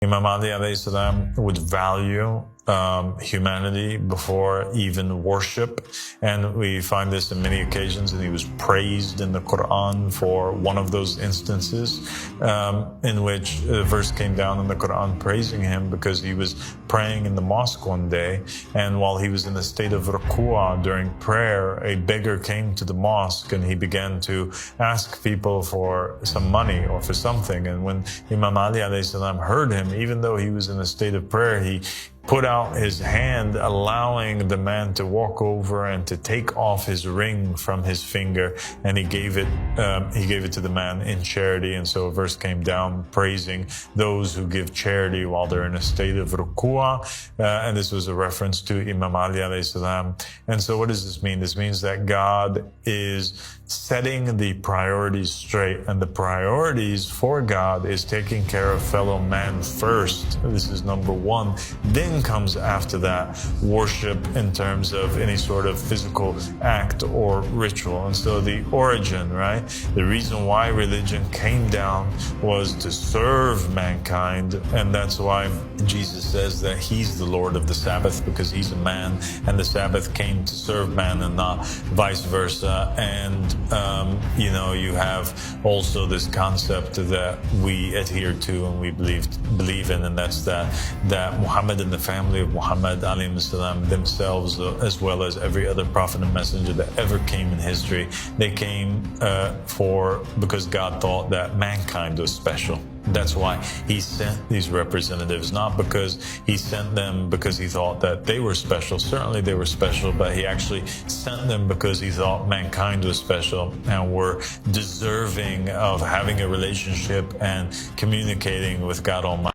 Imam Ali alayhi salam would value humanity before even worship, and we find this in many occasions, and he was praised in the Quran for one of those instances in which a verse came down in the Quran praising him because he was praying in the mosque one day, and while he was in a state of ruku'ah during prayer, a beggar came to the mosque and he began to ask people for some money or for something. And when Imam Ali alayhi salam heard him, even though he was in a state of prayer, he put out his hand, allowing the man to walk over and to take off his ring from his finger, and he gave it to the man in charity. And so a verse came down praising those who give charity while they're in a state of ruku'ah, and this was a reference to Imam Ali alayhi salam. And so what does this mean? This means that God is setting the priorities straight, and the priorities for God is taking care of fellow man first. This is number one. Then comes after that worship in terms of any sort of physical act or ritual. And so the origin, right? The reason why religion came down was to serve mankind, and that's why Jesus says that he's the Lord of the Sabbath, because he's a man, and the Sabbath came to serve man and not vice versa. And you have also this concept that we adhere to and we believe in, and that's that Muhammad and the family of Muhammad alayhim salam themselves, as well as every other prophet and messenger that ever came in history, they came because God thought that mankind was special. That's why he sent these representatives, not because he sent them because he thought that they were special. Certainly they were special, but he actually sent them because he thought mankind was special and were deserving of having a relationship and communicating with God Almighty.